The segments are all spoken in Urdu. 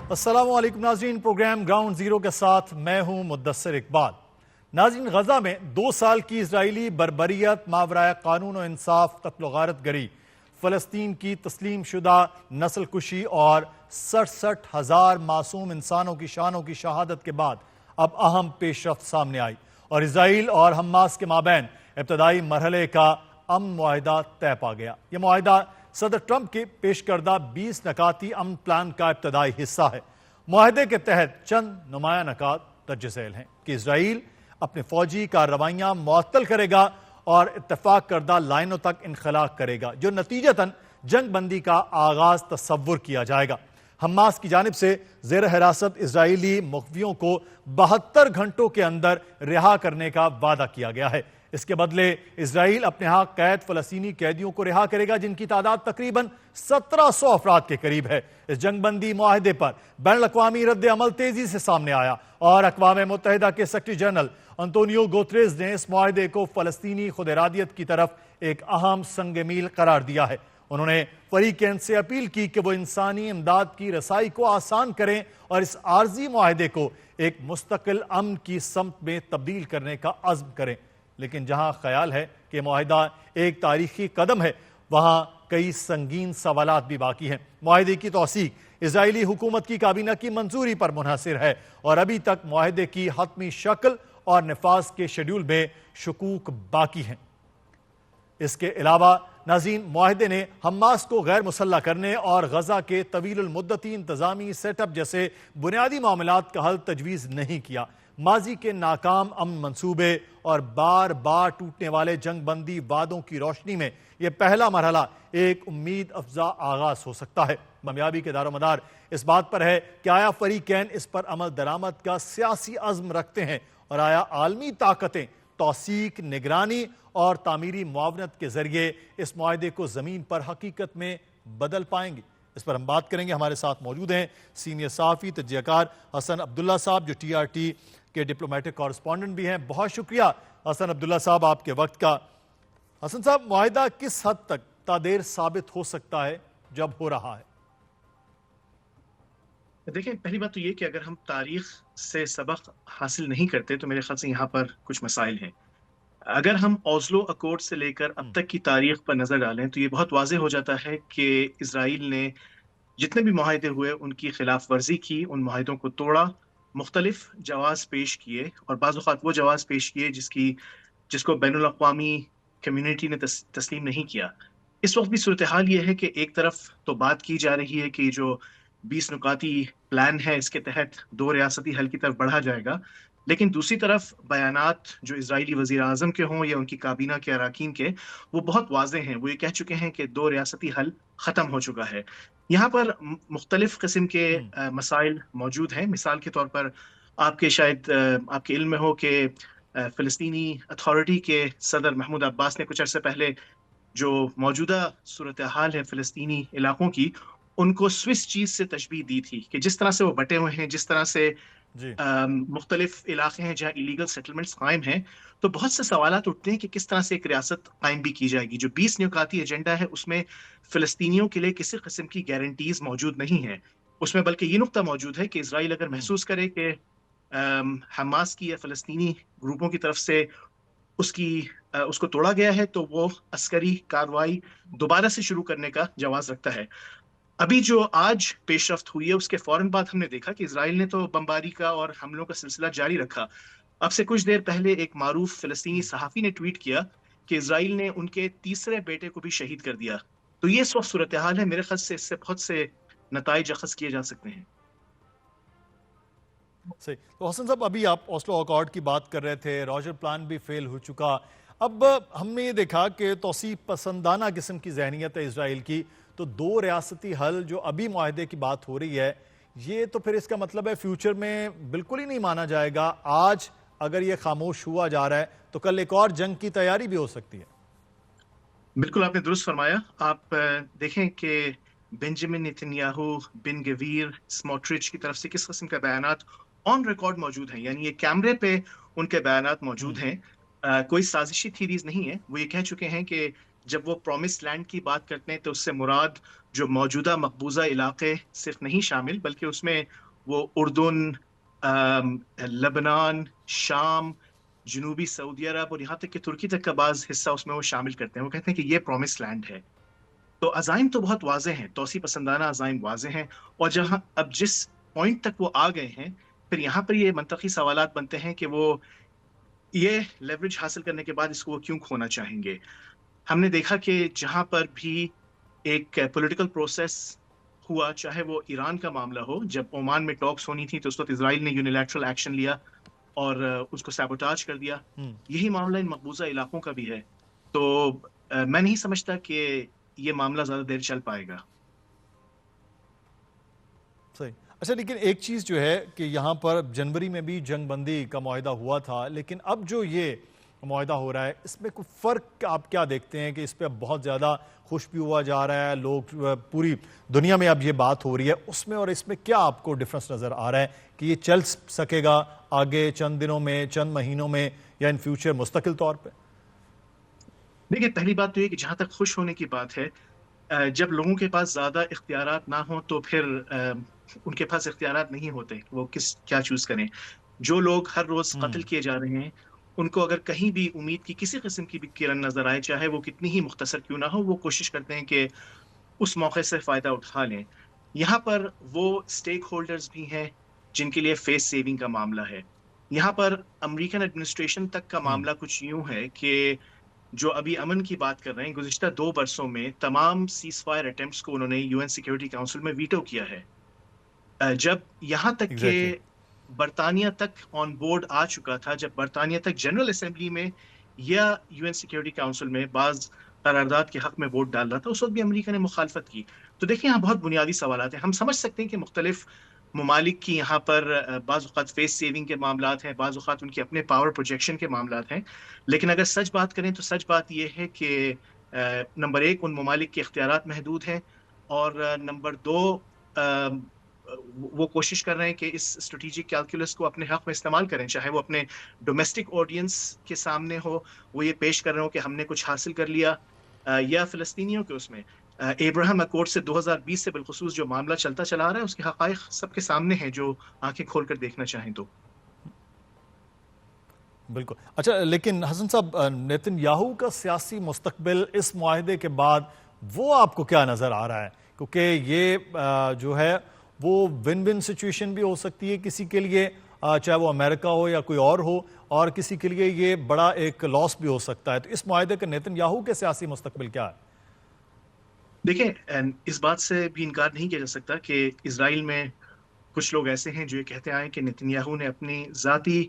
السلام علیکم ناظرین، پروگرام گراؤنڈ زیرو کے ساتھ میں ہوں مدثر اقبال۔ ناظرین، غزہ میں 2 سال کی اسرائیلی بربریت، ماورائے قانون و انصاف قتل و غارت گری، فلسطین کی تسلیم شدہ نسل کشی اور 67,000 معصوم انسانوں کی شانوں کی شہادت کے بعد اب اہم پیش رفت سامنے آئی اور اسرائیل اور حماس کے مابین ابتدائی مرحلے کا امن معاہدہ طے پا گیا۔ یہ معاہدہ صدر ٹرمپ کے پیش کردہ 20 نکاتی امن پلان کا ابتدائی حصہ ہے۔ معاہدے کے تحت چند نمایاں نکات درج ذیل ہیں کہ اسرائیل اپنے فوجی کارروائیاں معطل کرے گا اور اتفاق کردہ لائنوں تک انخلا کرے گا، جو نتیجتاً جنگ بندی کا آغاز تصور کیا جائے گا۔ حماس کی جانب سے زیر حراست اسرائیلی مخفیوں کو 72 گھنٹوں کے اندر رہا کرنے کا وعدہ کیا گیا ہے۔ اس کے بدلے اسرائیل اپنے ہاں قید فلسطینی قیدیوں کو رہا کرے گا، جن کی تعداد تقریباً 1700 افراد کے قریب ہے۔ اس جنگ بندی معاہدے پر بین الاقوامی رد عمل تیزی سے سامنے آیا اور اقوام متحدہ کے سیکرٹری جنرل انطونیو گوتریز نے اس معاہدے کو فلسطینی خود ارادیت کی طرف ایک اہم سنگ میل قرار دیا ہے۔ انہوں نے فریقین سے اپیل کی کہ وہ انسانی امداد کی رسائی کو آسان کریں اور اس عارضی معاہدے کو ایک مستقل امن کی سمت میں تبدیل کرنے کا عزم کریں۔ لیکن جہاں خیال ہے کہ معاہدہ ایک تاریخی قدم ہے، وہاں کئی سنگین سوالات بھی باقی ہیں۔ معاہدے کی توثیق اسرائیلی حکومت کی کابینہ کی منظوری پر منحصر ہے اور ابھی تک معاہدے کی حتمی شکل اور نفاذ کے شیڈول میں شکوک باقی ہیں۔ اس کے علاوہ ناظرین، معاہدے نے حماس کو غیر مسلح کرنے اور غزہ کے طویل المدتی انتظامی سیٹ اپ جیسے بنیادی معاملات کا حل تجویز نہیں کیا۔ ماضی کے ناکام امن منصوبے اور بار بار ٹوٹنے والے جنگ بندی وعدوں کی روشنی میں یہ پہلا مرحلہ ایک امید افزا آغاز ہو سکتا ہے۔ کامیابی کے دار و مدار اس بات پر ہے کہ آیا فریقین اس پر عمل درآمد کا سیاسی عزم رکھتے ہیں اور آیا عالمی طاقتیں توثیق، نگرانی اور تعمیری معاونت کے ذریعے اس معاہدے کو زمین پر حقیقت میں بدل پائیں گے۔ اس پر ہم بات کریں گے۔ ہمارے ساتھ موجود ہیں سینئر صحافی تجزیہ کار حسن عبداللہ صاحب، جو TRT کے ڈپلومیٹک کورسپونڈنٹ بھی ہیں۔ بہت شکریہ حسن عبداللہ صاحب آپ کے وقت کا۔ حسن صاحب، معاہدہ کس حد تک تا دیر ثابت ہو سکتا ہے جب ہو رہا ہے؟ دیکھیں، پہلی بات تو یہ کہ اگر ہم تاریخ سے سبق حاصل نہیں کرتے تو میرے خیال سے یہاں پر کچھ مسائل ہیں۔ اگر ہم اوسلو اکورڈ سے لے کر اب تک کی تاریخ پر نظر ڈالیں تو یہ بہت واضح ہو جاتا ہے کہ اسرائیل نے جتنے بھی معاہدے ہوئے ان کی خلاف ورزی کی، ان معاہدوں کو توڑا، مختلف جواز پیش کیے اور بعض اوقات وہ جواز پیش کیے جس کو بین الاقوامی کمیونٹی نے تسلیم نہیں کیا۔ اس وقت بھی صورتحال یہ ہے کہ ایک طرف تو بات کی جا رہی ہے کہ جو 20 نکاتی پلان ہے اس کے تحت 2 ریاستی حل کی طرف بڑھا جائے گا، لیکن دوسری طرف بیانات جو اسرائیلی وزیر اعظم کے ہوں یا ان کی کابینہ کے اراکین کے، وہ بہت واضح ہیں۔ وہ یہ کہہ چکے ہیں کہ 2 ریاستی حل ختم ہو چکا ہے۔ یہاں پر مختلف قسم کے مسائل موجود ہیں۔ مثال کے طور پر آپ کے علم میں ہو کہ فلسطینی اتھارٹی کے صدر محمود عباس نے کچھ عرصے پہلے جو موجودہ صورتحال ہے فلسطینی علاقوں کی، ان کو سوئس چیز سے تشبیہ دی تھی کہ جس طرح سے وہ بٹے ہوئے ہیں، جس طرح سے مختلف علاقے ہیں جہاں ایلیگل سیٹلمنٹس قائم ہیں، تو بہت سے سوالات اٹھتے ہیں کہ کس طرح سے ایک ریاست قائم بھی کی جائے گی۔ جو 20 نکاتی ایجنڈا ہے اس میں فلسطینیوں کے لیے کسی قسم کی گارنٹیز موجود نہیں ہیں۔ اس میں بلکہ یہ نقطہ موجود ہے کہ اسرائیل اگر محسوس کرے کہ حماس کی یا فلسطینی گروپوں کی طرف سے اس کو توڑا گیا ہے تو وہ عسکری کارروائی دوبارہ سے شروع کرنے کا جواز رکھتا ہے۔ ابھی جو آج پیش رفت ہوئی ہے اس کے فوراً بعد ہم نے دیکھا کہ اسرائیل نے تو بمباری کا اور حملوں کا سلسلہ جاری رکھا۔ اب سے کچھ دیر پہلے ایک معروف فلسطینی صحافی نے ٹویٹ کیا کہ اسرائیل نے ان کے تیسرے بیٹے کو بھی شہید کر دیا۔ تو یہ اس وقت صورتحال ہے۔ میرے خیال سے اس سے بہت سے نتائج اخذ کیے جا سکتے ہیں۔ صحیح۔ تو حسن صاحب، ابھی آپ اوسلو اکارڈ کی بات کر رہے تھے، راجر پلان بھی فیل ہو چکا۔ اب ہم نے یہ دیکھا کہ توسیع پسندانہ قسم کی ذہنیت ہے اسرائیل کی، تو 2 ریاستی حل جو ابھی معاہدے کی بات ہو رہی ہے، یہ تو پھر اس کا مطلب ہے فیوچر میں بالکل ہی نہیں مانا جائے گا۔ آج اگر یہ خاموش ہوا جا رہا ہے تو کل ایک اور جنگ کی تیاری بھی ہو سکتی ہے۔ بالکل آپ نے درست فرمایا۔ آپ دیکھیں کہ بنجامن نیتنیاہو، بن گویر، سموٹرچ کی طرف سے کس قسم کے بیانات آن ریکارڈ موجود ہیں، یعنی یہ کیمرے پہ ان کے بیانات موجود ہیں۔ کوئی سازشی تھیریز نہیں ہے۔ وہ یہ کہہ چکے ہیں کہ جب وہ پرومس لینڈ کی بات کرتے ہیں تو اس سے مراد جو موجودہ مقبوضہ علاقے صرف نہیں شامل، بلکہ اس میں وہ اردن، لبنان، شام، جنوبی سعودی عرب اور یہاں تک کہ ترکی تک کا بعض حصہ اس میں وہ شامل کرتے ہیں. وہ کہتے ہیں کہ یہ پرومس لینڈ ہے. تو عزائم تو بہت واضح ہیں، توسیع پسندانہ عزائم واضح ہیں. اور جہاں اب جس پوائنٹ تک وہ آ گئے ہیں، پھر یہاں پر یہ منطقی سوالات بنتے ہیں کہ وہ یہ لیوریج حاصل کرنے کے بعد اس کو وہ کیوں کھونا چاہیں گے. ہم نے دیکھا کہ جہاں پر بھی ایک پولیٹیکل پروسیس ہوا، چاہے وہ ایران کا معاملہ ہو، جب عمان میں ٹاکس ہونی تھی تو اس وقت اسرائیل نے یونیلیٹرل ایکشن لیا اور اس کو سیبوٹاج کر دیا. یہی معاملہ ان مقبوضہ علاقوں کا بھی ہے. تو میں نہیں سمجھتا کہ یہ معاملہ زیادہ دیر چل پائے گا. صحیح. اچھا، لیکن ایک چیز جو ہے کہ یہاں پر جنوری میں بھی جنگ بندی کا معاہدہ ہوا تھا، لیکن اب جو یہ معاہدہ ہو رہا ہے اس میں کوئی فرق آپ کیا دیکھتے ہیں کہ اس پہ اب بہت زیادہ خوش بھی ہوا جا رہا ہے، لوگ پوری دنیا میں اب یہ بات ہو رہی ہے، اس میں اور اس میں کیا آپ کو ڈفرنس نظر آ رہا ہے کہ یہ چل سکے گا آگے چند دنوں میں، چند مہینوں میں، یا ان فیوچر مستقل طور پہ؟ دیکھیے، پہلی بات تو یہ کہ جہاں تک خوش ہونے کی بات ہے، جب لوگوں کے پاس زیادہ اختیارات نہ ہوں تو پھر ان کے پاس اختیارات نہیں ہوتے، وہ کیا چوز کریں. جو لوگ ہر روز قتل کیے جا رہے ہیں، ان کو اگر کہیں بھی امید کی کسی قسم کی بھی کرن نظر آئے، چاہے وہ کتنی ہی مختصر کیوں نہ ہو، وہ کوشش کرتے ہیں کہ اس موقع سے فائدہ اٹھا لیں. یہاں پر وہ اسٹیک ہولڈرز بھی ہیں جن کے لیے فیس سیونگ کا معاملہ ہے. یہاں پر امریکن ایڈمنسٹریشن تک کا معاملہ کچھ یوں ہے کہ جو ابھی امن کی بات کر رہے ہیں، گزشتہ 2 برسوں میں تمام سیز فائر اٹیمپٹس کو انہوں نے یو این سیکیورٹی کاؤنسل میں ویٹو کیا ہے. جب یہاں تک کہ ایگزیکٹلی. برطانیہ تک آن بورڈ آ چکا تھا، جب برطانیہ تک جنرل اسمبلی میں یا یو این سیکیورٹی کاؤنسل میں بعض قرارداد کے حق میں ووٹ ڈال رہا تھا، اس وقت بھی امریکہ نے مخالفت کی. تو دیکھیں، یہاں بہت بنیادی سوالات ہیں. ہم سمجھ سکتے ہیں کہ مختلف ممالک کی یہاں پر بعض اوقات فیس سیونگ کے معاملات ہیں، بعض اوقات ان کے اپنے پاور پروجیکشن کے معاملات ہیں. لیکن اگر سچ بات کریں تو سچ بات یہ ہے کہ نمبر 1 ان ممالک کے اختیارات محدود ہیں، اور نمبر 2 وہ کوشش کر رہے ہیں کہ اس اسٹریٹجک کیلکولس کو اپنے حق میں استعمال کریں، چاہے وہ اپنے ڈومیسٹک آڈینس کے سامنے ہو، وہ یہ پیش کر رہے ہو کہ ہم نے کچھ حاصل کر لیا، یا فلسطینیوں کے اس میں ابراہیم اکورڈ سے 2020 سے بالخصوص جو معاملہ چلتا چلا آ رہا ہے، اس کے حقائق سب کے سامنے ہیں جو آنکھیں کھول کر دیکھنا چاہیں تو. بالکل. اچھا، لیکن حسن صاحب، نیتن یاہو کا سیاسی مستقبل اس معاہدے کے بعد وہ آپ کو کیا نظر آ رہا ہے؟ کیونکہ یہ جو ہے وہ ون ون سچویشن بھی ہو سکتی ہے کسی کے لیے، چاہے وہ امریکہ ہو یا کوئی اور ہو، اور کسی کے لیے یہ بڑا ایک لاس بھی ہو سکتا ہے. تو اس معاہدے کا نیتن یاہو کے سیاسی مستقبل کیا ہے؟ دیکھیں، اس بات سے بھی انکار نہیں کیا جا سکتا کہ اسرائیل میں کچھ لوگ ایسے ہیں جو یہ کہتے آئے کہ نیتن یاہو نے اپنی ذاتی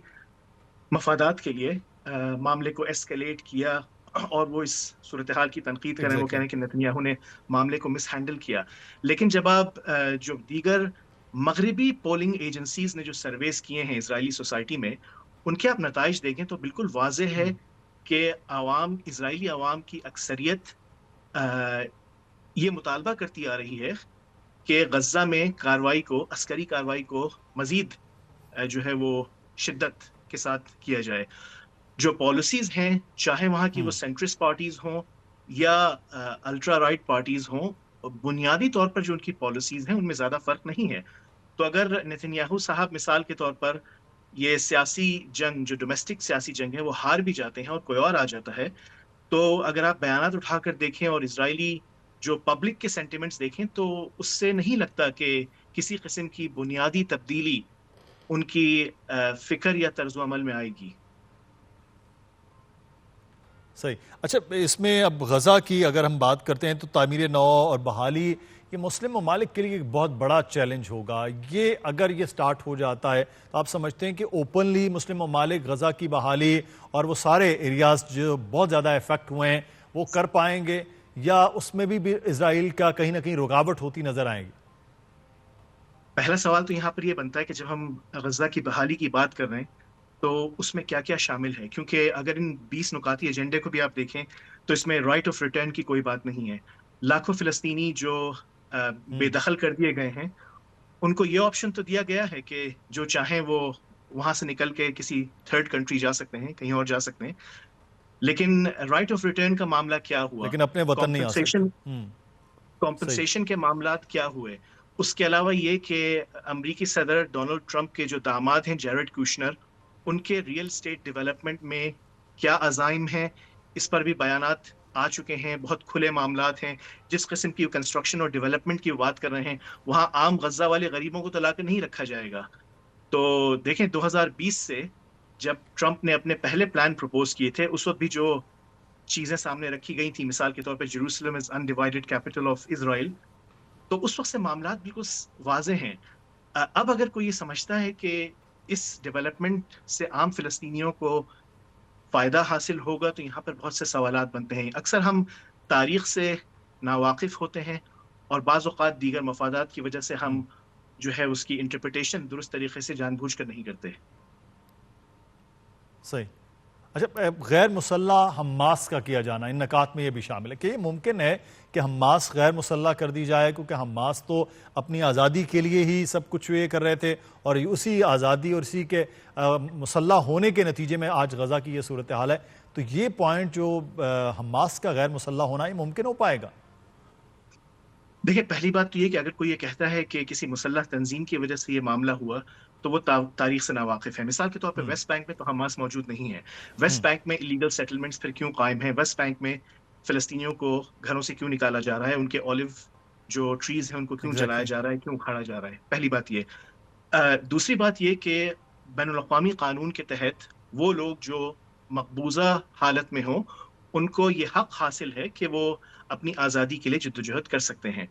مفادات کے لیے معاملے کو ایسکیلیٹ کیا، اور وہ اس صورتحال کی تنقید کریں، وہ کہہ رہے ہیں کہ نیتن یاہو نے معاملے کو مس ہینڈل کیا. لیکن جب آپ جو دیگر مغربی پولنگ ایجنسیز نے جو سرویز کیے ہیں اسرائیلی سوسائٹی میں، ان کے آپ نتائج دیکھیں تو بالکل واضح ہے کہ اسرائیلی عوام کی اکثریت یہ مطالبہ کرتی آ رہی ہے کہ غزہ میں عسکری کارروائی کو مزید جو ہے وہ شدت کے ساتھ کیا جائے. جو پالیسیز ہیں، چاہے وہاں کی وہ سینٹرسٹ پارٹیز ہوں یا الٹرا رائٹ پارٹیز ہوں، بنیادی طور پر جو ان کی پالیسیز ہیں ان میں زیادہ فرق نہیں ہے. تو اگر نیتن یاہو صاحب مثال کے طور پر یہ سیاسی جنگ، جو ڈومیسٹک سیاسی جنگ ہے، وہ ہار بھی جاتے ہیں اور کوئی اور آ جاتا ہے، تو اگر آپ بیانات اٹھا کر دیکھیں اور اسرائیلی جو پبلک کے سینٹیمنٹس دیکھیں، تو اس سے نہیں لگتا کہ کسی قسم کی بنیادی تبدیلی ان کی فکر یا طرز عمل میں آئے گی. صحیح. اچھا، اس میں اب غزہ کی اگر ہم بات کرتے ہیں تو تعمیر نو اور بحالی یہ مسلم ممالک کے لیے ایک بہت بڑا چیلنج ہوگا. یہ اگر یہ سٹارٹ ہو جاتا ہے تو آپ سمجھتے ہیں کہ اوپنلی مسلم ممالک غزہ کی بحالی اور وہ سارے ایریاز جو بہت زیادہ افیکٹ ہوئے ہیں وہ کر پائیں گے، یا اس میں بھی اسرائیل کا کہیں نہ کہیں رکاوٹ ہوتی نظر آئے گی؟ پہلا سوال تو یہاں پر یہ بنتا ہے کہ جب ہم غزہ کی بحالی کی بات کر رہے ہیں تو اس میں کیا کیا شامل ہے، کیونکہ اگر ان 20 نکاتی ایجنڈے کو بھی آپ دیکھیں تو اس میں رائٹ آف ریٹرن کی کوئی بات نہیں ہے. لاکھوں فلسطینی جو بے دخل کر دیے گئے ہیں، ان کو یہ آپشن تو دیا گیا ہے کہ جو چاہیں وہ وہاں سے نکل کے کسی تھرڈ کنٹری جا سکتے ہیں، کہیں اور جا سکتے ہیں. لیکن رائٹ آف ریٹرن کا معاملہ کیا ہوا؟ لیکن اپنے وطن نہیں آ سکتے. کمپنسیشن کے معاملات کیا ہوئے. اس کے علاوہ یہ کہ امریکی صدر ڈونلڈ ٹرمپ کے جو داماد ہیں جیرڈ کوشنر، ان کے ریئل اسٹیٹ ڈیولپمنٹ میں کیا عزائم ہیں، اس پر بھی بیانات آ چکے ہیں. بہت کھلے معاملات ہیں. جس قسم کی کنسٹرکشن اور ڈیولپمنٹ کی بات کر رہے ہیں، وہاں عام غزہ والے غریبوں کو تو لا کر نہیں رکھا جائے گا. تو دیکھیں 2020 سے جب ٹرمپ نے اپنے پہلے پلان پروپوز کیے تھے، اس وقت بھی جو چیزیں سامنے رکھی گئی تھیں، مثال کے طور پہ Jerusalem is undivided capital of Israel, تو اس وقت سے معاملات بالکل واضح ہیں. اب اگر کوئی یہ سمجھتا ہے کہ اس ڈیولپمنٹ سے عام فلسطینیوں کو فائدہ حاصل ہوگا، تو یہاں پر بہت سے سوالات بنتے ہیں. اکثر ہم تاریخ سے ناواقف ہوتے ہیں اور بعض اوقات دیگر مفادات کی وجہ سے ہم جو ہے اس کی انٹرپریٹیشن درست طریقے سے جان بوجھ کر نہیں کرتے. صحیح. اچھا، غیر مسلح حماس کا کیا جانا ان نکات میں یہ بھی شامل ہے کہ یہ ممکن ہے کہ حماس غیر مسلح کر دی جائے، کیونکہ حماس تو اپنی آزادی کے لیے ہی سب کچھ یہ کر رہے تھے، اور اسی آزادی اور اسی کے مسلح ہونے کے نتیجے میں آج غزہ کی یہ صورتحال ہے. تو یہ پوائنٹ جو حماس کا غیر مسلح ہونا، یہ ممکن ہو پائے گا؟ دیکھیں، پہلی بات تو یہ کہ اگر کوئی یہ کہتا ہے کہ کسی مسلح تنظیم کی وجہ سے یہ معاملہ ہوا، تو وہ تاریخ سے ناواقف ہے. مثال کے طور پہ ویسٹ بینک میں تو حماس موجود نہیں ہے. ویسٹ بینک میں الیگل سیٹلمنٹس پھر کیوں قائم ہیں؟ ویسٹ بینک میں فلسطینیوں کو گھروں سے کیوں نکالا جا رہا ہے؟ ان کے اولیو جو ٹریز ہیں ان کو کیوں جلایا جا رہا ہے، کیوں اکھاڑا جا رہا ہے؟ پہلی بات یہ. دوسری بات یہ کہ بین الاقوامی قانون کے تحت وہ لوگ جو مقبوضہ حالت میں ہوں، ان کو یہ حق حاصل ہے کہ وہ اپنی آزادی کے لیے جدوجہد کر سکتے ہیں.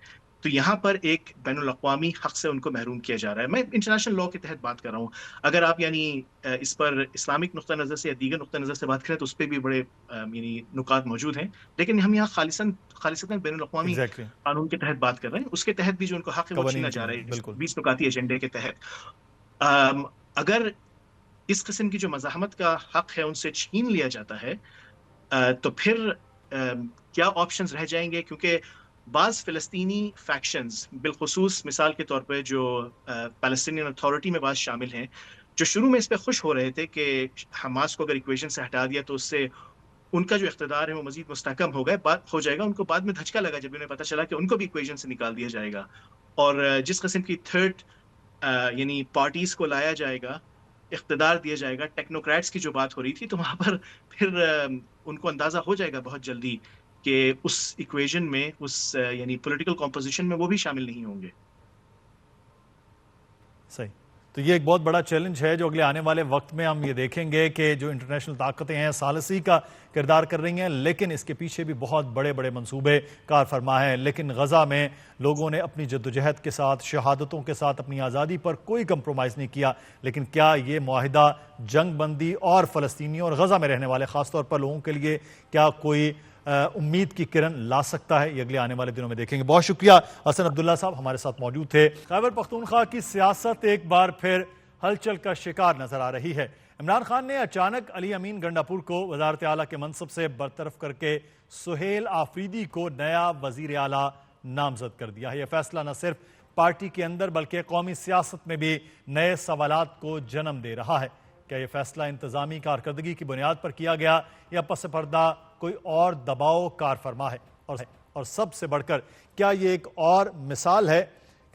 تو یہاں پر ایک بین الاقوامی حق سے ان کو محروم کیا جا رہا ہے. میں انٹرنیشنل لا کے تحت بات کر رہا ہوں. اگر آپ یعنی اس پر اسلامک نقطہ نظر سے یا دیگر نقطہ نظر سے بات کریں تو اس پہ بھی بڑے یعنی نکات موجود ہیں، لیکن ہم یہاں خالصتاً بین الاقوامی قانون کے تحت بات کر رہے ہیں. اس کے تحت بھی جو ان کو حق ہے وہ چھینا جا رہا ہے 20 نکاتی ایجنڈے کے تحت. اگر اس قسم کی جو مزاحمت کا حق ہے ان سے چھین لیا جاتا ہے، تو پھر کیا آپشنز رہ جائیں گے؟ کیونکہ بعض فلسطینی فیکشنز، بالخصوص مثال کے طور پہ جو پیلسٹینین اتھارٹی میں بعض شامل ہیں، جو شروع میں اس پہ خوش ہو رہے تھے کہ حماس کو اگر ایکویشن سے ہٹا دیا تو اس سے ان کا جو اقتدار ہے وہ مزید مستحکم ہو جائے گا. ان کو بعد میں دھچکا لگا جب انہیں پتا چلا کہ ان کو بھی ایکویشن سے نکال دیا جائے گا، اور جس قسم کی تھرڈ یعنی پارٹیز کو لایا جائے گا، اقتدار دیا جائے گا، ٹیکنوکریٹس کی جو بات ہو رہی تھی، تو وہاں پر پھر ان کو اندازہ ہو جائے گا بہت جلدی کہ اس ایکویژن میں، اس یعنی پولیٹیکل کمپوزیشن میں وہ بھی شامل نہیں ہوں گے. صحیح. تو یہ ایک بہت بڑا چیلنج ہے جو اگلے آنے والے وقت میں ہم یہ دیکھیں گے کہ جو انٹرنیشنل طاقتیں ہیں ثالثی کا کردار کر رہی ہیں، لیکن اس کے پیچھے بھی بہت بڑے بڑے منصوبے کار فرما ہیں. لیکن غزہ میں لوگوں نے اپنی جدوجہد کے ساتھ، شہادتوں کے ساتھ اپنی آزادی پر کوئی کمپرومائز نہیں کیا. لیکن کیا یہ معاہدہ جنگ بندی اور فلسطینیوں اور غزہ میں رہنے والے خاص طور پر لوگوں کے لیے کیا کوئی امید کی کرن لا سکتا ہے؟ یہ اگلے آنے والے دنوں میں دیکھیں گے. بہت شکریہ حسن عبداللہ صاحب ہمارے ساتھ موجود تھے. خیبر پختونخوا کی سیاست ایک بار پھر ہلچل کا شکار نظر آ رہی ہے. عمران خان نے اچانک علی امین گنڈاپور کو وزارت اعلیٰ کے منصب سے برطرف کر کے سہیل آفریدی کو نیا وزیر اعلیٰ نامزد کر دیا ہے. یہ فیصلہ نہ صرف پارٹی کے اندر بلکہ قومی سیاست میں بھی نئے سوالات کو جنم دے رہا ہے. کیا یہ فیصلہ انتظامی کارکردگی کی بنیاد پر کیا گیا یا پس پردہ کوئی اور دباؤ کار فرما ہے؟ اور سب سے بڑھ کر کیا یہ ایک اور مثال ہے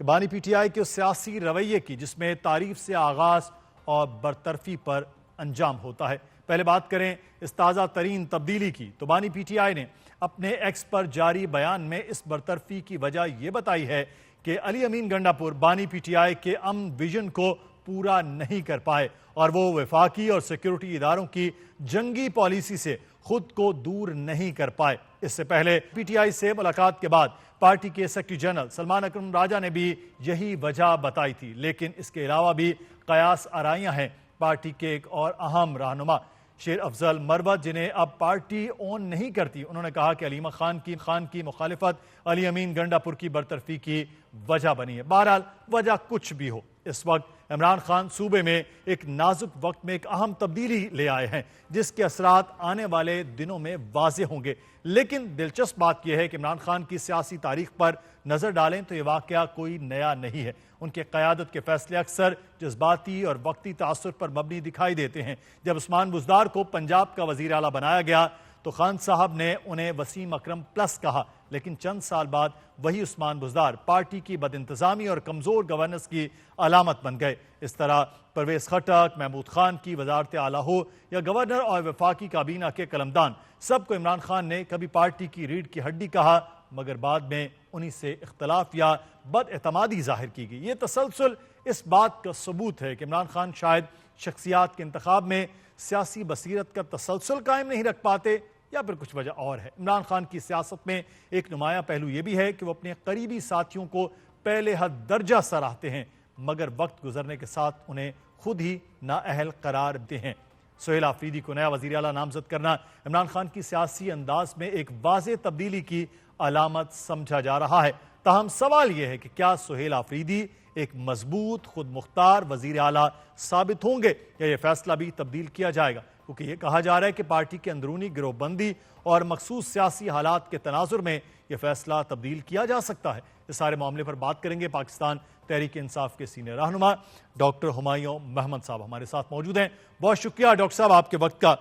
کہ بانی پی ٹی آئی کے سیاسی رویے کی جس میں تعریف سے آغاز اور برطرفی پر انجام ہوتا ہے؟ پہلے بات کریں اس تازہ ترین تبدیلی کی تو بانی پی ٹی آئی نے اپنے ایکس پر جاری بیان میں اس برطرفی کی وجہ یہ بتائی ہے کہ علی امین گنڈاپور بانی پی ٹی آئی کے امن ویژن کو پورا نہیں کر پائے اور وہ وفاقی اور سیکیورٹی اداروں کی جنگی پالیسی سے خود کو دور نہیں کر پائے. اس سے پہلے پی ٹی آئی سے ملاقات کے بعد پارٹی کے سیکرٹری جنرل سلمان اکرم راجہ نے بھی یہی وجہ بتائی تھی. لیکن اس کے علاوہ بھی قیاس آرائیاں ہیں. پارٹی کے ایک اور اہم رہنما شیر افضل مروت، جنہیں اب پارٹی اون نہیں کرتی، انہوں نے کہا کہ علیمہ خان کی مخالفت علی امین گنڈاپور کی برطرفی کی وجہ بنی ہے. بہرحال وجہ کچھ بھی ہو، اس وقت عمران خان صوبے میں ایک نازک وقت میں ایک اہم تبدیلی لے آئے ہیں جس کے اثرات آنے والے دنوں میں واضح ہوں گے. لیکن دلچسپ بات یہ ہے کہ عمران خان کی سیاسی تاریخ پر نظر ڈالیں تو یہ واقعہ کوئی نیا نہیں ہے. ان کے قیادت کے فیصلے اکثر جذباتی اور وقتی تاثر پر مبنی دکھائی دیتے ہیں. جب عثمان بزدار کو پنجاب کا وزیر اعلیٰ بنایا گیا تو خان صاحب نے انہیں وسیم اکرم پلس کہا، لیکن چند سال بعد وہی عثمان بزدار پارٹی کی بد انتظامی اور کمزور گورننس کی علامت بن گئے۔ اس طرح پرویز خٹک، محمود خان کی وزارت اعلیٰ ہو یا گورنر اور وفاقی کابینہ کے قلمدان، سب کو عمران خان نے کبھی پارٹی کی ریڑھ کی ہڈی کہا، مگر بعد میں انہی سے اختلاف یا بد اعتمادی ظاہر کی گئی۔ یہ تسلسل اس بات کا ثبوت ہے کہ عمران خان شاید شخصیات کے انتخاب میں سیاسی بصیرت کا تسلسل قائم نہیں رکھ پاتے یا پھر کچھ وجہ اور ہے۔ عمران خان کی سیاست میں ایک نمایاں پہلو یہ بھی ہے کہ وہ اپنے قریبی ساتھیوں کو پہلے حد درجہ سراہتے ہیں، مگر وقت گزرنے کے ساتھ انہیں خود ہی نااہل قرار دیتے ہیں۔ سہیل آفریدی کو نیا وزیر اعلیٰ نامزد کرنا عمران خان کی سیاسی انداز میں ایک واضح تبدیلی کی علامت سمجھا جا رہا ہے۔ تاہم سوال یہ ہے کہ کیا سہیل آفریدی ایک مضبوط خود مختار وزیر اعلیٰ ثابت ہوں گے یا یہ فیصلہ بھی تبدیل کیا جائے گا، کیونکہ یہ کہا جا رہا ہے کہ پارٹی کے اندرونی گروہ بندی اور مخصوص سیاسی حالات کے تناظر میں یہ فیصلہ تبدیل کیا جا سکتا ہے۔ اس سارے معاملے پر بات کریں گے پاکستان تحریک انصاف کے سینئر رہنما ڈاکٹر ہمایوں محمد صاحب ہمارے ساتھ موجود ہیں۔ بہت شکریہ ڈاکٹر صاحب آپ کے وقت کا۔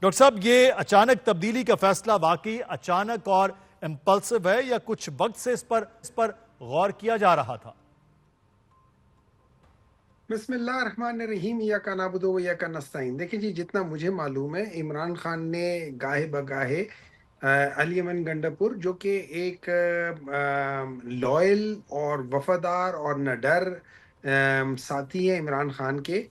ڈاکٹر صاحب، یہ اچانک تبدیلی کا فیصلہ واقعی اچانک اور امپلسو ہے یا کچھ وقت سے اس پر غور کیا جا رہا تھا؟ بسم اللہ الرحمن الرحیم، ایاک نعبد و ایاک نستعین۔ دیکھیں جی، جتنا مجھے معلوم ہے عمران خان نے گاہے بگاہے علی امن گنڈاپور، جو کہ ایک لائل اور وفادار اور نڈر ساتھی ہیں عمران خان کے،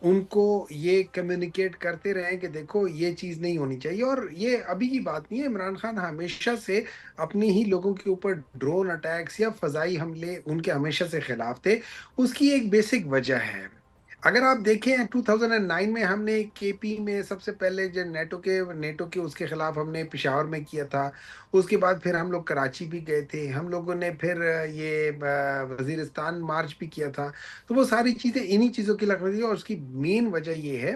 ان کو یہ کمیونیکیٹ کرتے رہیں کہ دیکھو یہ چیز نہیں ہونی چاہیے۔ اور یہ ابھی کی بات نہیں ہے، عمران خان ہمیشہ سے اپنی ہی لوگوں کے اوپر ڈرون اٹیکس یا فضائی حملے ان کے ہمیشہ سے خلاف تھے۔ اس کی ایک بیسک وجہ ہے، اگر آپ دیکھیں 2009 میں ہم نے کے پی میں سب سے پہلے جو نیٹو کے اس کے خلاف ہم نے پشاور میں کیا تھا، اس کے بعد پھر ہم لوگ کراچی بھی گئے تھے، ہم لوگوں نے پھر یہ وزیرستان مارچ بھی کیا تھا۔ تو وہ ساری چیزیں انہی چیزوں کی لگ رہی ہے، اور اس کی مین وجہ یہ ہے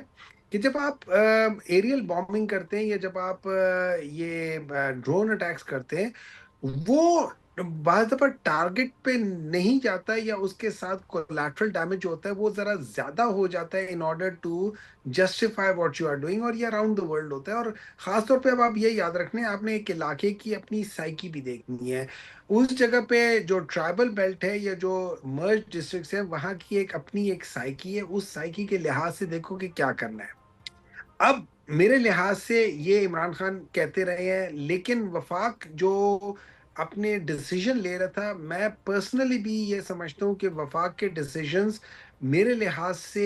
کہ جب آپ ایریل بامبنگ کرتے ہیں یا جب آپ یہ ڈرون اٹیکس کرتے ہیں، وہ بعض دفعہ ٹارگٹ پہ نہیں جاتا ہے، یا اس کے ساتھ کولیٹرل ڈیمیج ہوتا ہے وہ ذرا زیادہ ہو جاتا ہے in order to justify what you are doing, اور یہ اراؤنڈ دا ورلڈ ہوتا ہے۔ اور خاص طور پہ اب آپ یہ یاد رکھنے، آپ نے ایک علاقے کی اپنی سائیکی بھی دیکھنی ہے۔ اس جگہ پہ جو ٹرائبل بیلٹ ہے یا جو مرج ڈسٹرکٹس ہیں، وہاں کی ایک اپنی ایک سائیکی ہے، اس سائیکی کے لحاظ سے دیکھو کہ کیا کرنا ہے۔ اب میرے لحاظ سے یہ عمران خان کہتے رہے ہیں، لیکن وفاق جو اپنے ڈیسیجن لے رہا تھا، میں پرسنلی بھی یہ سمجھتا ہوں کہ وفاق کے ڈیسیجنز میرے لحاظ سے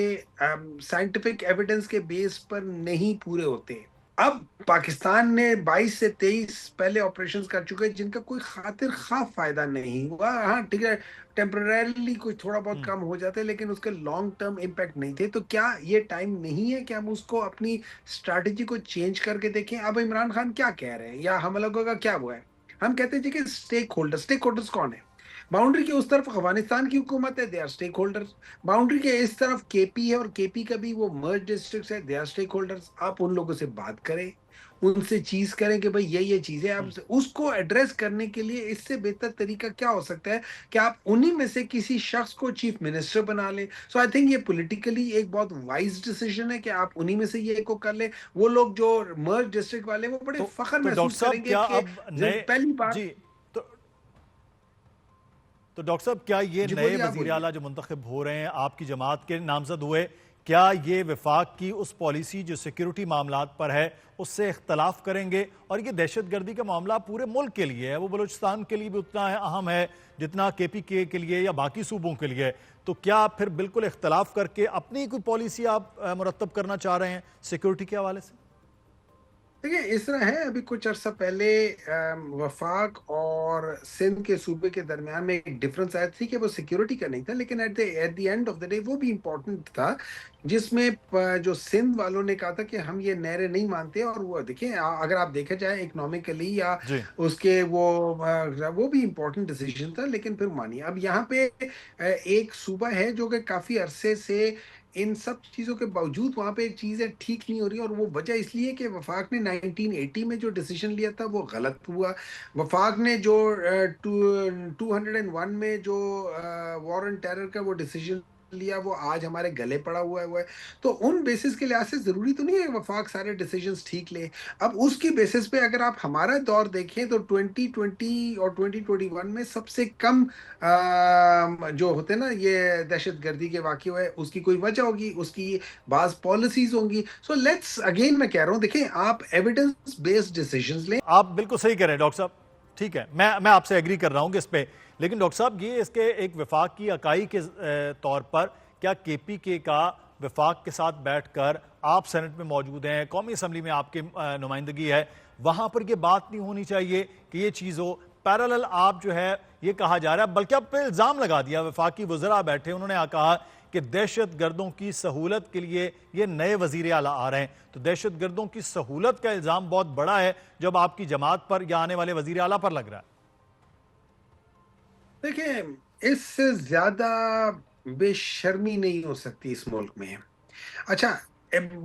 سائنٹیفک ایویڈنس کے بیس پر نہیں پورے ہوتے۔ اب پاکستان نے 22 سے 23 پہلے آپریشنز کر چکے جن کا کوئی خاطر خواہ فائدہ نہیں ہوا۔ ہاں ٹھیک ہے، ٹیمپرریلی کچھ تھوڑا بہت کم ہو جاتا ہے، لیکن اس کے لانگ ٹرم امپیکٹ نہیں تھے۔ تو کیا یہ ٹائم نہیں ہے کہ ہم اس کو اپنی اسٹریٹجی کو چینج کر کے دیکھیں؟ اب عمران خان کیا کہہ رہے ہیں یا ہم لوگوں کا کیا ہوا ہے؟ ہم کہتے ہیں جی کہ اسٹیک ہولڈرز کون ہے؟ باؤنڈری کے اس طرف افغانستان کی حکومت ہے، they are stakeholders. Boundary کے اس طرف کے پی ہے، اور کے پی کا بھی وہ مرج ڈسٹرکٹس ہے، دے آر اسٹیک ہولڈرز۔ آپ ان لوگوں سے بات کریں، ان سے چیز کریں کہ بھئی یہ چیزیں آپ اس کو ایڈریس کرنے کے لیے اس سے بہتر طریقہ کیا ہو سکتا ہے کہ آپ انہی میں سے کسی شخص کو چیف منسٹر بنا لیں۔ سو آئی تھنک یہ پولیٹیکلی ایک بہت وائز ڈیسیجن ہے کہ آپ انہی میں سے یہ کو کر لیں۔ وہ لوگ جو مرج ڈسٹرکٹ والے وہ بڑے فخر محسوس کریں گے کہ پہلی بار جی تو ڈاکٹر صاحب، کیا یہ نئے وزیر اعلیٰ جو منتخب ہو رہے ہیں آپ کی جماعت کے نامزد ہوئے، کیا یہ وفاق کی اس پالیسی جو سیکیورٹی معاملات پر ہے اس سے اختلاف کریں گے؟ اور یہ دہشت گردی کا معاملہ پورے ملک کے لیے ہے، وہ بلوچستان کے لیے بھی اتنا اہم ہے جتنا کے پی کے لیے یا باقی صوبوں کے لیے ہے۔ تو کیا پھر بالکل اختلاف کر کے اپنی کوئی پالیسی آپ مرتب کرنا چاہ رہے ہیں سیکیورٹی کے حوالے سے؟ دیکھیں اس طرح ہے، ابھی کچھ عرصہ پہلے وفاق اور سندھ کے صوبے کے درمیان میں ایک ڈفرنس آئی تھی کہ وہ سیکیورٹی کا نہیں تھا، لیکن at the end of the day وہ بھی امپورٹنٹ تھا، جس میں جو سندھ والوں نے کہا تھا کہ ہم یہ نہریں نہیں مانتے۔ اور وہ دیکھیں، اگر آپ دیکھا جائے اکنامکلی یا اس کے وہ بھی امپورٹنٹ ڈیسیجن تھا، لیکن پھر مانیے اب یہاں پہ ایک صوبہ ہے جو کہ کافی عرصے سے ان سب چیزوں کے باوجود وہاں پہ چیزیں ٹھیک نہیں ہو رہی، اور وہ وجہ اس لیے کہ وفاق نے 1980 میں جو ڈیسیجن لیا تھا وہ غلط ہوا۔ وفاق نے جو 201 میں جو وار آن ٹیرر کا وہ ڈیسیجن لیا وہ آج ہمارے گلے پڑا ہوا ہے. تو ان بیسس کے لحاظ سے ضروری تو نہیں ہے وفاق سارے ڈیسیجنز ٹھیک لے. اب اس کی بیسس پہ اگر آپ ہمارا دور دیکھیں تو 2020 اور 2021 میں سب سے کم جو ہوتے نا یہ دہشت گردی کے واقع ہوئے, اس کی کوئی وجہ ہوگی, اس کی بعض پالیسیز ہوں گی. سو لیٹس اگین میں کہہ رہا ہوں دیکھیں آپ ایویڈنس بیسڈ ڈیسیجنز لیں. آپ بالکل صحیح کہہ رہے ہیں ڈاکٹر صاحب, ٹھیک ہے, میں آپ سے ایگری کر رہا ہوں کہ اس پہ, لیکن ڈاکٹر صاحب یہ اس کے ایک وفاق کی اکائی کے طور پر کیا کے پی کے کا وفاق کے ساتھ بیٹھ کر, آپ سینٹ میں موجود ہیں, قومی اسمبلی میں آپ کی نمائندگی ہے, وہاں پر یہ بات نہیں ہونی چاہیے کہ یہ چیز ہو پیرالل؟ آپ جو ہے یہ کہا جا رہا ہے, بلکہ اب پہ الزام لگا دیا, وفاقی وزراء بیٹھے انہوں نے کہا کہ دہشت گردوں کی سہولت کے لیے یہ نئے وزیر اعلیٰ آ رہے ہیں. تو دہشت گردوں کی سہولت کا الزام بہت بڑا ہے جب آپ کی جماعت پر یا آنے والے وزیر اعلیٰ پر لگ رہا ہے. دیکھیں اس سے زیادہ بے شرمی نہیں ہو سکتی اس ملک میں. اچھا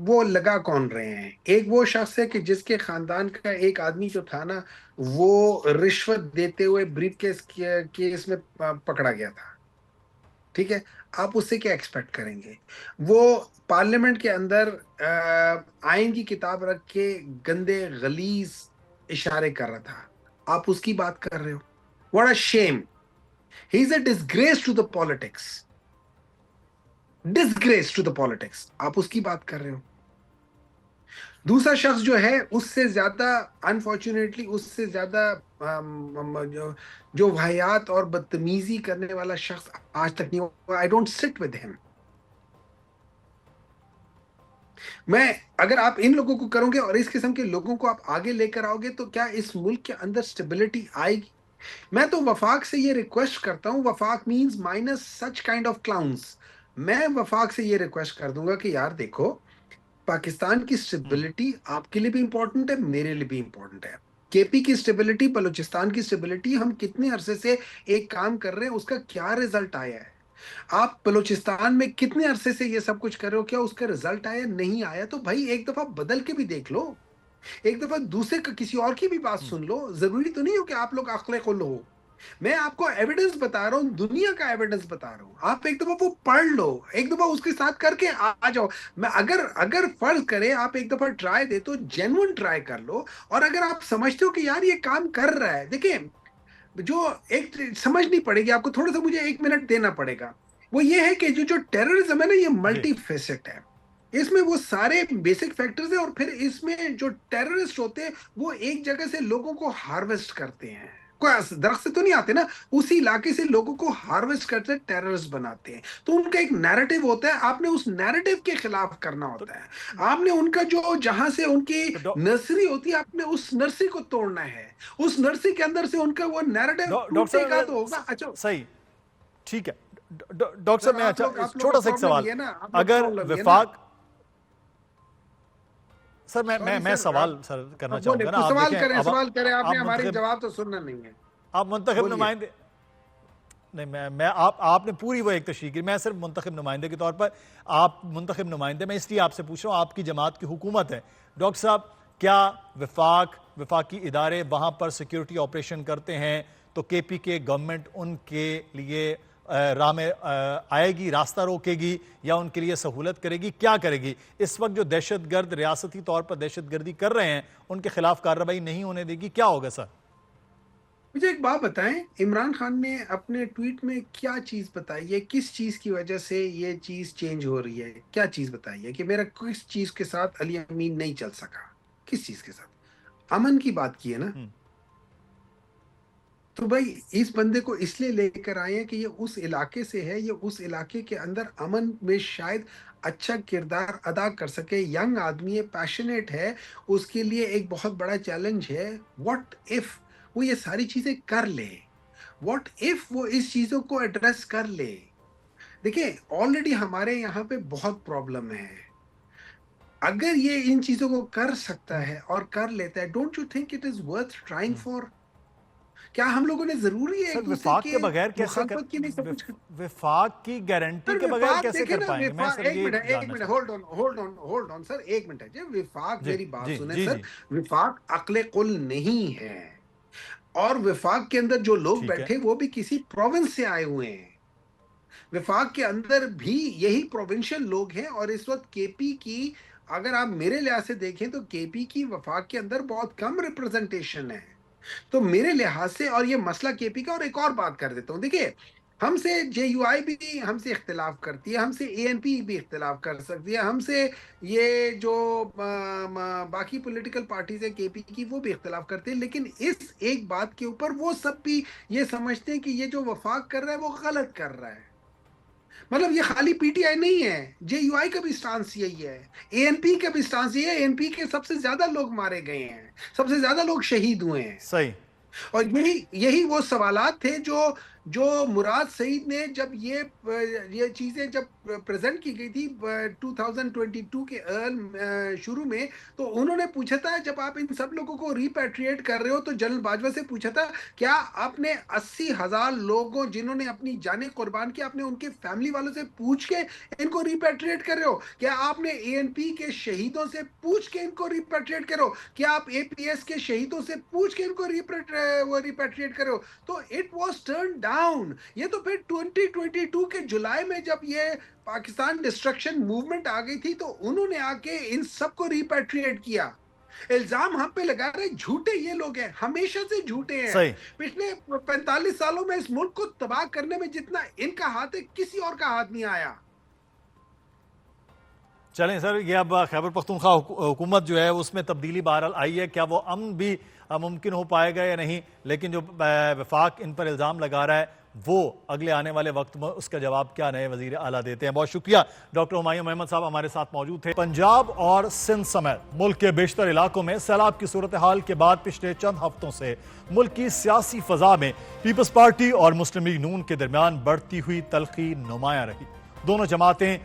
وہ لگا کون رہے ہیں؟ ایک وہ شخص ہے کہ جس کے خاندان کا ایک آدمی جو تھا نا وہ رشوت دیتے ہوئے بریف کیس میں پکڑا گیا تھا. ٹھیک ہے, آپ اس سے کیا ایکسپیکٹ کریں گے؟ وہ پارلیمنٹ کے اندر آئین کی کتاب رکھ کے گندے غلیظ اشارے کر رہا تھا, آپ اس کی بات کر رہے ہو. What a shame. He is a disgrace to the politics. Disgrace to the politics. آپ اس کی بات کر رہے ہو. دوسرا شخص جو ہے اس سے زیادہ انفارچونیٹلی اس سے زیادہ جو واہیات اور بدتمیزی کرنے والا شخص آج تک نہیں ہوا. I don't sit with him. میں اگر آپ ان لوگوں کو کرو گے اور اس قسم کے لوگوں کو آپ آگے لے کر آؤ گے تو کیا اس ملک کے اندر سٹیبلٹی آئے گی؟ میں تو وفاق سے یہ ریکویسٹ کرتا ہوں, وفاق means minus such kind of clowns. میں وفاق سے یہ ریکویسٹ کر دوں گا کہ یار دیکھو پاکستان کی سٹیبلٹی آپ کے لیے بھی امپورٹنٹ ہے, میرے لیے بھی امپورٹنٹ ہے. کے پی کی سٹیبلٹی, بلوچستان کی سٹیبلٹی, ہم کتنے عرصے سے ایک کام کر رہے ہیں, اس کا کیا ریزلٹ آیا ہے؟ آپ بلوچستان میں کتنے عرصے سے یہ سب کچھ کر رہے ہو, کیا اس کا رزلٹ آیا؟ نہیں آیا. تو بھائی ایک دفعہ بدل کے بھی دیکھ لو, ایک دفعہ دوسرے کا کسی اور کی بھی بات سن لو. ضروری تو نہیں ہو کہ آپ لوگ عقل قل ہو. میں آپ کو ایویڈنس بتا رہا ہوں, دنیا کا ایویڈنس بتا رہا ہوں. آپ ایک دفعہ وہ پڑھ لو, ایک دفعہ اس کے ساتھ کر کے آ جاؤ. میں اگر فرض کرے آپ ایک دفعہ ٹرائی دے تو جینوئن ٹرائی کر لو. اور اگر آپ سمجھتے ہو کہ یار یہ کام کر رہا ہے, دیکھیں جو ایک سمجھنی پڑے گی آپ کو, تھوڑا سا مجھے 1 منٹ دینا پڑے گا. وہ یہ ہے کہ جو ٹیررزم ہے نا یہ ملٹی فیسٹ ہے. اس میں وہ سارے بیسک فیکٹرز ہیں, اور پھر اس میں جو ٹیررسٹ ہوتے ہیں وہ ایک جگہ سے لوگوں کو ہارویسٹ کرتے ہیں. کوئی درخت سے تو نہیں آتے نا, اسی علاقے سے لوگوں کو ہارویسٹ کرتے ہیں, ٹیررسٹ بناتے ہیں. تو ان کا ایک نیریٹو ہوتا ہے, آپ نے اس نیریٹو کے خلاف کرنا ہوتا ہے. آپ نے ان کا جو جہاں سے ان کی نرسری ہوتی ہے, آپ نے اس نرسری کو توڑنا ہے. اس نرسری کے اندر سے ان کا وہ نیریٹو ٹوٹے گا تو ہوگا. اچھا صحیح, ٹھیک ہے ڈاکٹر صاحب, میں اچھا چھوٹا سا ایک سوال, اگر وفاق, سر میں سوال سر کرنا چاہوں گا نا. سوال کریں, آپ نے ہماری جواب تو سننا نہیں ہے. آپ منتخب نمائندے, نہیں میں آپ نے پوری وہ ایک تشریح کی, میں صرف منتخب نمائندے کے طور پر, آپ منتخب نمائندے, میں اس لیے آپ سے پوچھ رہا ہوں, آپ کی جماعت کی حکومت ہے. ڈاکٹر صاحب کیا وفاقی ادارے وہاں پر سیکیورٹی آپریشن کرتے ہیں تو کے پی کے گورنمنٹ ان کے لیے راہ میں آئے گی, راستہ روکے گی, یا ان کے لیے سہولت کرے گی, کیا کرے گی؟ اس وقت جو دہشت گرد ریاستی طور پر دہشت گردی کر رہے ہیں ان کے خلاف کارروائی نہیں ہونے دے گی, کیا ہوگا سر؟ مجھے ایک بات بتائیں, عمران خان نے اپنے ٹویٹ میں کیا چیز بتائی ہے, کس چیز کی وجہ سے یہ چیز چینج ہو رہی ہے؟ کیا چیز بتائی ہے کہ میرا کس چیز کے ساتھ علی امین نہیں چل سکا؟ کس چیز کے ساتھ؟ امن کی بات کی ہے نا. تو بھائی اس بندے کو اس لیے لے کر آئے ہیں کہ یہ اس علاقے سے ہے, یہ اس علاقے کے اندر امن میں شاید اچھا کردار ادا کر سکے. ینگ آدمی ہے, پیشنیٹ ہے, اس کے لیے ایک بہت بڑا چیلنج ہے. واٹ ایف وہ یہ ساری چیزیں کر لے, واٹ ایف وہ اس چیزوں کو ایڈریس کر لے. دیکھیں آلریڈی ہمارے یہاں پہ بہت پرابلم ہے. اگر یہ ان چیزوں کو کر سکتا ہے اور کر لیتا ہے, don't you think it is worth trying for? کیا ہم لوگوں نے ضروری ہے ایک وفاق دوسرے کے بغیر کیسے وفاق کی گارنٹی کے بغیر کیسے کر پائیں گے؟ میں سر ایک منٹ ہولڈ آن سر, ایک منٹ ہے. وفاق میری بات سنیں سر, وفاق عقل قل نہیں ہے, اور وفاق کے اندر جو لوگ بیٹھے وہ بھی کسی پروونس سے آئے ہوئے ہیں. وفاق کے اندر بھی یہی پروونشل لوگ ہیں، اور اس وقت کے پی کی اگر آپ میرے لحاظ سے دیکھیں تو کے پی کی وفاق کے اندر بہت کم ریپرزنٹیشن ہے. تو میرے لحاظ سے، اور یہ مسئلہ کے پی کا، اور ایک اور بات کر دیتا ہوں، دیکھیے ہم سے جے یو آئی بھی ہم سے اختلاف کرتی ہے، ہم سے اے این پی بھی اختلاف کر سکتی ہے، ہم سے یہ جو باقی پولیٹیکل پارٹیز ہیں کے پی کی وہ بھی اختلاف کرتے ہیں، لیکن اس ایک بات کے اوپر وہ سب بھی یہ سمجھتے ہیں کہ یہ جو وفاق کر رہا ہے وہ غلط کر رہا ہے. مطلب یہ خالی پی ٹی آئی نہیں ہے، جے یو آئی کا بھی سٹانس یہی ہے، اے این پی کا بھی سٹانس یہی ہے. اے این پی کے سب سے زیادہ لوگ مارے گئے ہیں، سب سے زیادہ لوگ شہید ہوئے ہیں. صحیح. اور یہی وہ سوالات تھے جو مراد سعید نے جب یہ چیزیں جب پریزنٹ کی گئی تھی 2022 کے شروع میں، تو انہوں نے پوچھا تھا جب آپ ان سب لوگوں کو ریپیٹریٹ کر رہے ہو، تو جنرل باجوہ سے پوچھا تھا کیا آپ نے 80,000 لوگوں جنہوں نے اپنی جانیں قربان کی، آپ نے ان کے فیملی والوں سے پوچھ کے ان کو ریپیٹریٹ کر رہے ہو؟ کیا آپ نے اے این پی کے شہیدوں سے پوچھ کے ان کو ریپیٹریٹ کرو؟ کیا آپ اے پی ایس کے شہیدوں سے پوچھ کے ان کو ریپیٹریٹ کرو؟ تو اٹ واز ٹرن ڈاؤن. یہ تو پھر 2022 کے جولائی میں جب یہ پاکستان ڈسٹرکشن موومنٹ آ گئی تھی تو انہوں نے آ کے ان سب کو ریپیٹریٹ کیا. الزام ہم پہ لگا رہے جھوٹے یہ لوگ ہیں، ہمیشہ سے جھوٹے ہیں. صحیح. پچھلے 45 سالوں میں اس ملک کو تباہ کرنے میں جتنا ان کا ہاتھ ہے کسی اور کا ہاتھ نہیں آیا. چلیں سر، یہ اب خیبر پختونخوا حکومت جو ہے اس میں تبدیلی بہرحال آئی ہے، کیا وہ امن بھی ممکن ہو پائے گا یا نہیں؟ لیکن جو وفاق ان پر الزام لگا رہا ہے وہ اگلے آنے والے وقت میں اس کا جواب کیا نئے وزیر اعلیٰ دیتے ہیں. بہت شکریہ ڈاکٹر ہمایوں محمد صاحب ہمارے ساتھ موجود تھے. پنجاب اور سندھ سمیت ملک کے بیشتر علاقوں میں سیلاب کی صورتحال کے بعد پچھلے چند ہفتوں سے ملک کی سیاسی فضا میں پیپلز پارٹی اور مسلم لیگ نون کے درمیان بڑھتی ہوئی تلخی نمایاں رہی. دونوں جماعتیں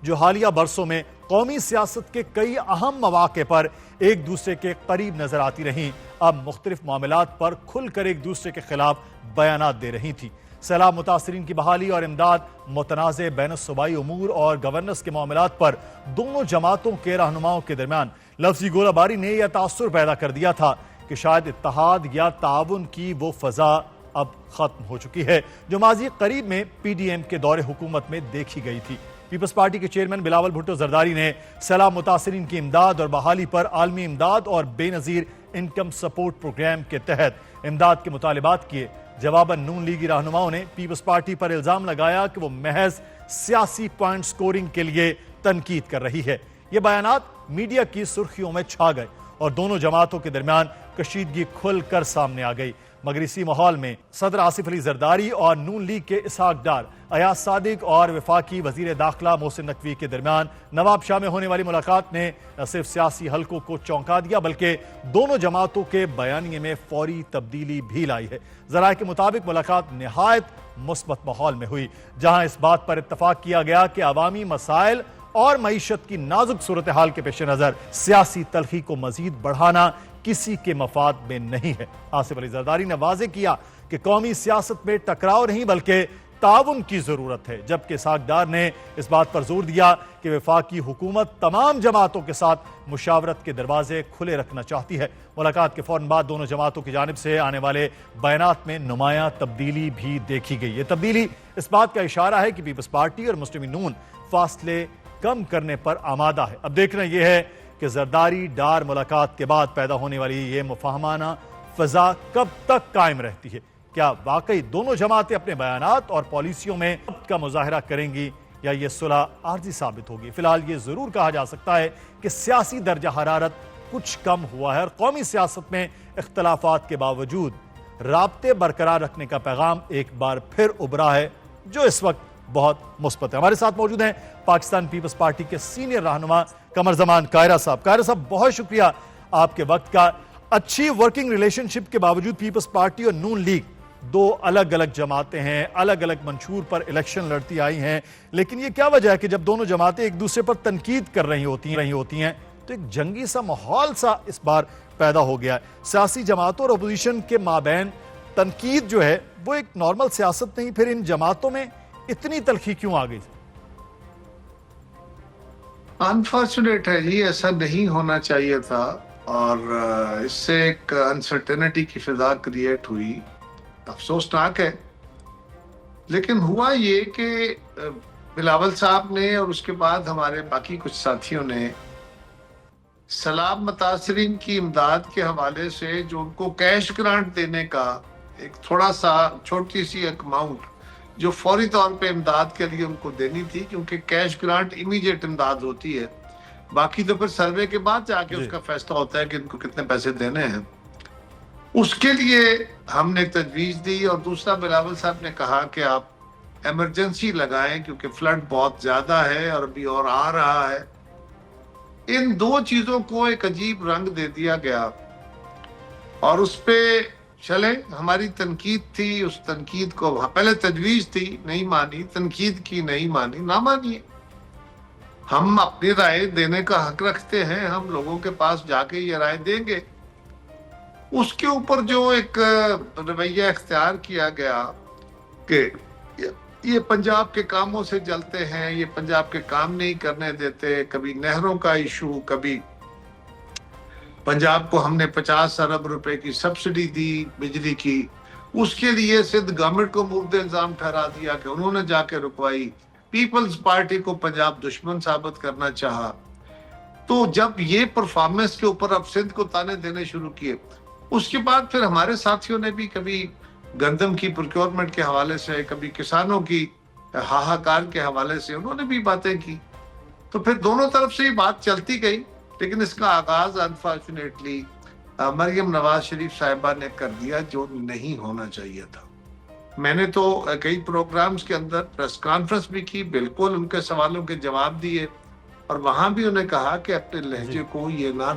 جو حالیہ برسوں میں قومی سیاست کے کئی اہم مواقع پر ایک دوسرے کے قریب نظر آتی رہیں، اب مختلف معاملات پر کھل کر ایک دوسرے کے خلاف بیانات دے رہی تھیں. سیلاب متاثرین کی بحالی اور امداد، متنازع بین الصوبائی امور اور گورننس کے معاملات پر دونوں جماعتوں کے رہنماؤں کے درمیان لفظی گولہ باری نے یہ تاثر پیدا کر دیا تھا کہ شاید اتحاد یا تعاون کی وہ فضا اب ختم ہو چکی ہے جو ماضی قریب میں پی ڈی ایم کے دور حکومت میں دیکھی گئی تھی. پیپلز پارٹی کے چیئرمین بلاول بھٹو زرداری نے سیلاب متاثرین کی امداد اور بحالی پر عالمی امداد اور بے نظیر انکم سپورٹ پروگرام کے تحت امداد کے مطالبات کیے. جواباً نون لیگی رہنماؤں نے پیپلز پارٹی پر الزام لگایا کہ وہ محض سیاسی پوائنٹ سکورنگ کے لیے تنقید کر رہی ہے. یہ بیانات میڈیا کی سرخیوں میں چھا گئے اور دونوں جماعتوں کے درمیان کشیدگی کھل کر سامنے آ گئی. مگر اسی ماحول میں صدر آصف علی زرداری اور نون لیگ کے اسحاق ڈار، ایاز صادق اور وفاقی وزیر داخلہ محسن نقوی کے درمیان نواب شاہ میں ہونے والی ملاقات نے نہ صرف سیاسی حلقوں کو چونکا دیا بلکہ دونوں جماعتوں کے بیانیے میں فوری تبدیلی بھی لائی ہے. ذرائع کے مطابق ملاقات نہایت مثبت ماحول میں ہوئی جہاں اس بات پر اتفاق کیا گیا کہ عوامی مسائل اور معیشت کی نازک صورتحال کے پیش نظر سیاسی تلخی کو مزید بڑھانا کسی کے مفاد میں نہیں ہے. آصف علی زرداری نے واضح کیا کہ قومی سیاست میں ٹکراؤ نہیں بلکہ تعاون کی ضرورت ہے، جبکہ اسحاق ڈار نے اس بات پر زور دیا کہ وفاقی حکومت تمام جماعتوں کے ساتھ مشاورت کے دروازے کھلے رکھنا چاہتی ہے. ملاقات کے فوراً بعد دونوں جماعتوں کی جانب سے آنے والے بیانات میں نمایاں تبدیلی بھی دیکھی گئی. یہ تبدیلی اس بات کا اشارہ ہے کہ پیپلز پارٹی اور مسلم لیگ نون فاصلے کم کرنے پر آمادہ ہے. اب دیکھنا یہ ہے کہ زرداری ڈار ملاقات کے بعد پیدا ہونے والی یہ مفاہمانہ فضا کب تک قائم رہتی ہے. کیا واقعی دونوں جماعتیں اپنے بیانات اور پالیسیوں میں کا مظاہرہ کریں گی یا یہ صلح عارضی ثابت ہوگی؟ فی الحال یہ ضرور کہا جا سکتا ہے کہ سیاسی درجہ حرارت کچھ کم ہوا ہے اور قومی سیاست میں اختلافات کے باوجود رابطے برقرار رکھنے کا پیغام ایک بار پھر ابھرا ہے جو اس وقت بہت مثبت ہے. ہمارے ساتھ موجود ہیں پاکستان پیپلز پارٹی کے سینئر رہنما قمر زمان قاہرہ صاحب. قاہرہ صاحب بہت شکریہ آپ کے وقت کا. اچھی ورکنگ ریلیشن شپ کے باوجود پیپلز پارٹی اور نون لیگ دو الگ الگ جماعتیں ہیں، الگ الگ منشور پر الیکشن لڑتی آئی ہیں، لیکن یہ کیا وجہ ہے کہ جب دونوں جماعتیں ایک دوسرے پر تنقید کر رہی ہوتی ہیں تو ایک جنگی سا ماحول سا اس بار پیدا ہو گیا ہے؟ سیاسی جماعتوں اور اپوزیشن کے مابین تنقید جو ہے وہ ایک نارمل سیاست نہیں، پھر ان جماعتوں میں اتنی تلخی کیوں آ گئی؟ انفارچونیٹ ہے جی، ایسا نہیں ہونا چاہیے تھا اور اس سے ایک انسرٹینٹی کی فضا کریٹ ہوئی. افسوسناک ہے لیکن ہوا یہ کہ بلاول صاحب نے اور اس کے بعد ہمارے باقی کچھ ساتھیوں نے سیلاب متاثرین کی امداد کے حوالے سے جو ان کو کیش گرانٹ دینے کا ایک تھوڑا سا چھوٹی سی اماؤنٹ جو فوری طور پہ امداد کے لیے ان کو دینی تھی، کیونکہ کیش گرانٹ امیڈیٹ امداد ہوتی ہے، باقی تو پھر سروے کے بعد جا کے اس کا فیصلہ ہوتا ہے کہ ان کو کتنے پیسے دینے ہیں، اس کے لیے ہم نے تجویز دی۔ اور دوسرا بلاول صاحب نے کہا کہ آپ ایمرجنسی لگائیں کیونکہ فلڈ بہت زیادہ ہے اور ابھی اور آ رہا ہے۔ ان دو چیزوں کو ایک عجیب رنگ دے دیا گیا اور اس پہ چلے، ہماری تنقید تھی، اس تنقید کو پہلے تجویز تھی نہیں مانی، تنقید کی نہیں مانی، نہ مانیے، ہم اپنی رائے دینے کا حق رکھتے ہیں، ہم لوگوں کے پاس جا کے یہ رائے دیں گے۔ اس کے اوپر جو ایک رویہ اختیار کیا گیا کہ یہ پنجاب کے کاموں سے جلتے ہیں، یہ پنجاب کے کام نہیں کرنے دیتے، کبھی نہروں کا ایشو، کبھی پنجاب کو ہم نے 50 ارب روپے کی سبسڈی دی بجلی کی، اس کے لیے سندھ گورنمنٹ کو مورد الزام ٹھہرا دیا کہ انہوں نے جا کے رکوائی، پیپلز پارٹی کو پنجاب دشمن ثابت کرنا چاہا۔ تو جب یہ پرفارمنس کے اوپر اب سندھ کو تانے دینے شروع کیے، اس کے بعد پھر ہمارے ساتھیوں نے بھی کبھی گندم کی پروکیورمنٹ کے حوالے سے، کبھی کسانوں کی ہاہاکار کے حوالے سے انہوں نے بھی باتیں کی، تو پھر دونوں طرف سے یہ بات چلتی گئی۔ لیکن اس کا آغاز انفارچونیٹلی مریم نواز شریف صاحبہ نے کر دیا، جو نہیں ہونا چاہیے تھا۔ میں نے تو کئی پروگرامز کے اندر پریس کانفرنس بھی کی، بالکل ان کے سوالوں کے جواب دیے، اور وہاں بھی انہیں کہا کہ اپنے لہجے کو یہ نہ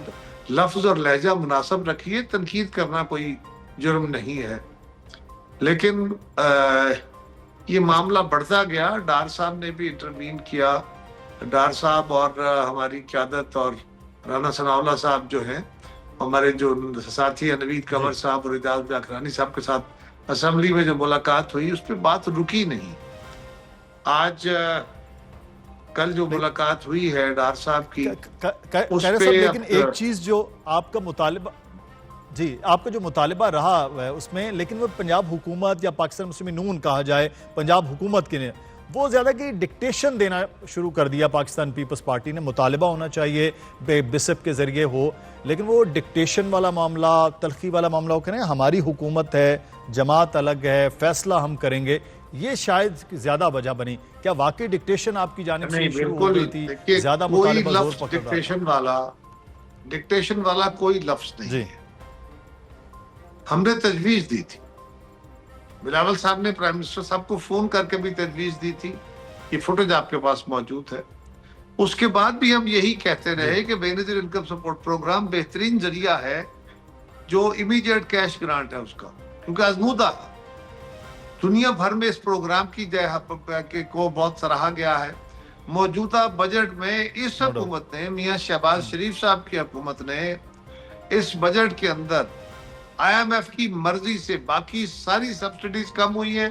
لفظ اور لہجہ مناسب رکھیے، تنقید کرنا کوئی جرم نہیں ہے۔ لیکن یہ معاملہ بڑھتا گیا، ڈار صاحب نے بھی انٹروین کیا، ڈار صاحب اور ہماری قیادت اور رانا ثناء اللہ صاحب جو ہیں، ہمارے جو ساتھی ہیں نوید کنور صاحب اور اعجاز بیاکرانی صاحب کے ساتھ اسمبلی میں جو ملاقات ہوئی، اس پہ بات رکی نہیں۔ آج کل جو ملاقات ہوئی ہے ڈار صاحب کی، لیکن ایک چیز جو آپ کا مطالبہ، جی آپ کا جو مطالبہ رہا ہے اس میں، لیکن وہ پنجاب حکومت یا پاکستان مسلم نون کہا جائے، پنجاب حکومت کے نے وہ زیادہ کہ ڈکٹیشن دینا شروع کر دیا پاکستان پیپلز پارٹی نے۔ مطالبہ ہونا چاہیے بسپ کے ذریعے ہو، لیکن وہ ڈکٹیشن والا معاملہ، تلخی والا معاملہ ہو کہ ہماری حکومت ہے، جماعت الگ ہے، فیصلہ ہم کریں گے، یہ شاید زیادہ وجہ بنی۔ کیا واقعی ڈکٹیشن آپ کی جانب سے شروع ہو گئی تھی؟ زیادہ مطالبہ زور پکڑ رہا تھا؟ ڈکٹیشن والا کوئی لفظ نہیں ہے، ہم نے تجویز دی تھی، بلاول صاحب نے پرائم منسٹر صاحب کو فون کر کے بھی تجویز دی تھی، یہ فوٹیج آپ کے پاس موجود ہے۔ اس کے بعد بھی ہم یہی کہتے رہے کہ بے نظیر انکم سپورٹ پروگرام بہترین ذریعہ ہے جو امیڈیٹ کیش گرانٹ ہے اس کا، کیونکہ آزمودہ دنیا بھر میں اس پروگرام کی کو بہت سراہا گیا ہے۔ موجودہ بجٹ میں اس حکومت نے، میاں شہباز شریف صاحب کی حکومت نے اس بجٹ کے اندر آئی ایم ایف کی مرضی سے باقی ساری سبسڈیز کم ہوئی ہیں،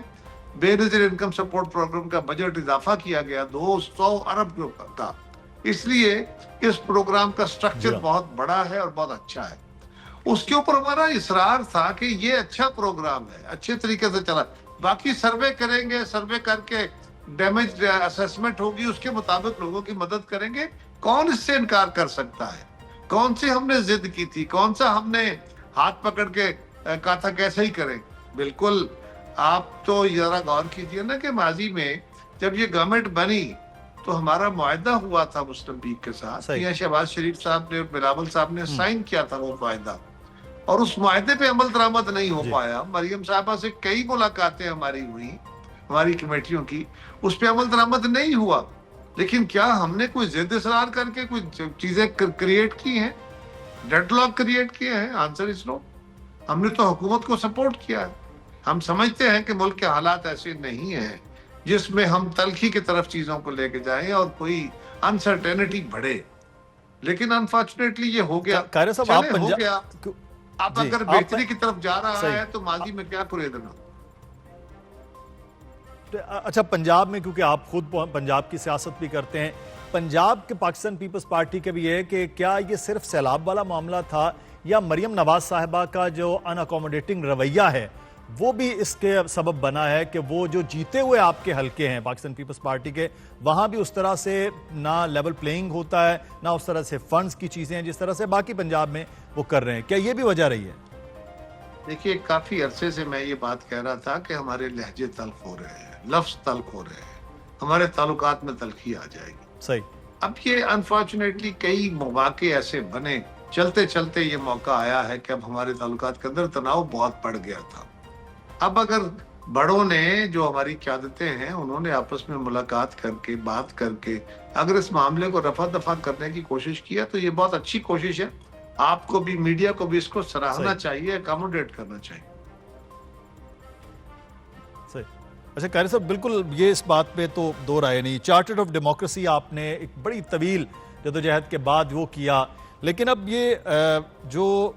بے نظیر انکم سپورٹ پروگرام کا بجٹ اضافہ کیا گیا 200 ارب کا، اس لیے اس پروگرام کا سٹرکچر بہت بڑا ہے اور بہت اچھا ہے۔ اس کے اوپر ہمارا اصرار تھا کہ یہ اچھا پروگرام ہے، اچھے طریقے سے چلا، باقی سروے کریں گے، سروے کر کے ڈیمیج اسیسمنٹ ہوگی، اس کے مطابق لوگوں کی مدد کریں گے۔ کون اس سے انکار کر سکتا ہے؟ کون سی ہم نے ضد کی تھی؟ کون سا ہم نے ہاتھ پکڑ کے کہا تھا کیسے ہی کریں؟ بالکل، آپ تو ذرا غور کیجئے نا کہ ماضی میں جب یہ گورنمنٹ بنی تو ہمارا معاہدہ ہوا تھا مسلم لیگ کے ساتھ، میاں شہباز شریف صاحب نے اور بلاول صاحب نے سائن کیا تھا وہ معاہدہ، اور اس معاہدے پہ عمل درآمد نہیں ہو پایا۔ مریم صاحبہ سے کئی ملاقاتیں ہماری ہوئی، ہماری کمیٹیوں کی، اس پہ عمل درآمد نہیں ہوا۔ لیکن کیا ہم نے کوئی ضد اصرار کر کے کوئی چیزیں کریٹ کی ہیں، ڈیڈ لاک کریٹ کیے ہیں؟ آنسر از نو۔ ہم نے تو حکومت کو سپورٹ کیا ہے۔ ہم سمجھتے ہیں کہ ملک کے حالات ایسے نہیں ہیں جس میں ہم تلخی کی طرف چیزوں کو لے کے جائیں اور کوئی انسرٹینٹی بڑھے، لیکن انفارچونیٹلی یہ ہو گیا۔ ہو گیا، اب اگر بہتری کی طرف جا رہا ہے تو ماضی میں کیا کریدنا۔ اچھا، پنجاب میں کیونکہ آپ خود پنجاب کی سیاست بھی کرتے ہیں، پنجاب کے پاکستان پیپلز پارٹی کا بھی ہے کہ کیا یہ صرف سیلاب والا معاملہ تھا، یا مریم نواز صاحبہ کا جو ان اکوموڈیٹنگ رویہ ہے وہ بھی اس کے سبب بنا ہے کہ وہ جو جیتے ہوئے آپ کے حلقے ہیں پاکستان پیپلز پارٹی کے، وہاں بھی اس طرح سے نہ لیول پلینگ ہوتا ہے، نہ اس طرح سے فنڈز کی چیزیں ہیں جس طرح سے باقی پنجاب میں وہ کر رہے ہیں. کیا یہ بھی وجہ رہی ہے؟ دیکھیے کافی عرصے سے میں یہ بات کہہ رہا تھا کہ ہمارے لہجے تلخ ہو رہے ہیں، لفظ تلخ ہو رہے ہیں، ہمارے تعلقات میں تلخی آ جائے گی. صحیح. اب یہ انفارچونیٹلی کئی مواقع ایسے بنے، چلتے چلتے یہ موقع آیا ہے کہ اب ہمارے تعلقات کے اندر تناؤ بہت بڑھ گیا تھا. اب اگر بڑوں نے جو ہماری قیادتیں ہیں انہوں نے آپس میں ملاقات کر کے بات کر کے اگر اس معاملے کو رفع دفع کرنے کی کوشش کیا تو یہ بہت اچھی کوشش ہے. آپ کو بھی، میڈیا کو بھی اس کو سراہنا چاہیے، اکاموڈیٹ کرنا چاہیے. صحیح. اچھا قاری صاحب، بالکل یہ اس بات پہ تو دو رائے نہیں. چارٹر آف ڈیموکریسی آپ نے ایک بڑی طویل جدوجہد کے بعد وہ کیا، لیکن اب یہ جو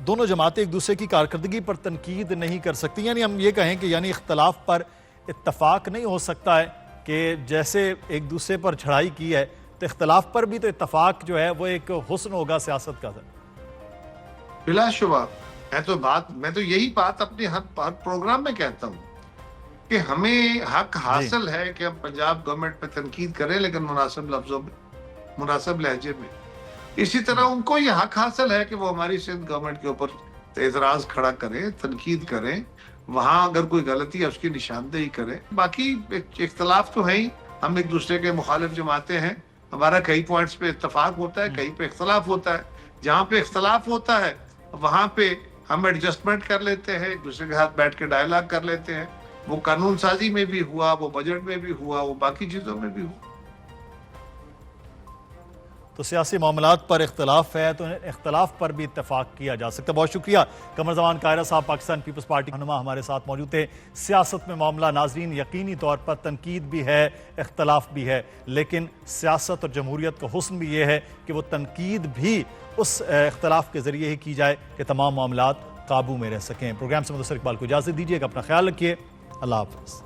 دونوں جماعتیں ایک دوسرے کی کارکردگی پر تنقید نہیں کر سکتی، یعنی ہم یہ کہیں کہ یعنی اختلاف پر اتفاق نہیں ہو سکتا ہے کہ جیسے ایک دوسرے پر جھڑائی کی ہے تو اختلاف پر بھی تو اتفاق جو ہے وہ ایک حسن ہوگا سیاست کا. بلا شبہ. میں تو یہی بات اپنے ہر پروگرام میں کہتا ہوں کہ ہمیں حق حاصل ہے کہ ہم پنجاب گورنمنٹ پہ تنقید کریں لیکن مناسب لفظوں میں، مناسب لہجے میں. اسی طرح ان کو یہ حق حاصل ہے کہ وہ ہماری سندھ گورنمنٹ کے اوپر اعتراض کھڑا کریں، تنقید کریں، وہاں اگر کوئی غلطی ہے اس کی نشاندہی کریں. باقی اختلاف تو ہے ہی، ہم ایک دوسرے کے مخالف جماعتیں ہیں، ہمارا کئی پوائنٹس پہ اتفاق ہوتا ہے، کئی پہ اختلاف ہوتا ہے. جہاں پہ اختلاف ہوتا ہے وہاں پہ ہم ایڈجسٹمنٹ کر لیتے ہیں، ایک دوسرے کے ہاتھ بیٹھ کے ڈائلاگ کر لیتے ہیں. وہ قانون سازی میں بھی ہوا، وہ بجٹ میں بھی ہوا، وہ باقی چیزوں میں بھی ہوا. تو سیاسی معاملات پر اختلاف ہے تو اختلاف پر بھی اتفاق کیا جا سکتا ہے. بہت شکریہ قمر زمان قاہرہ صاحب، پاکستان پیپلز پارٹی رہنما ہمارے ساتھ موجود تھے. سیاست میں معاملہ ناظرین یقینی طور پر تنقید بھی ہے، اختلاف بھی ہے، لیکن سیاست اور جمہوریت کا حسن بھی یہ ہے کہ وہ تنقید بھی اس اختلاف کے ذریعے ہی کی جائے کہ تمام معاملات قابو میں رہ سکیں. پروگرام سے مدثر اقبال کو اجازت دیجیے گا، اپنا خیال رکھیے. اللہ حافظ.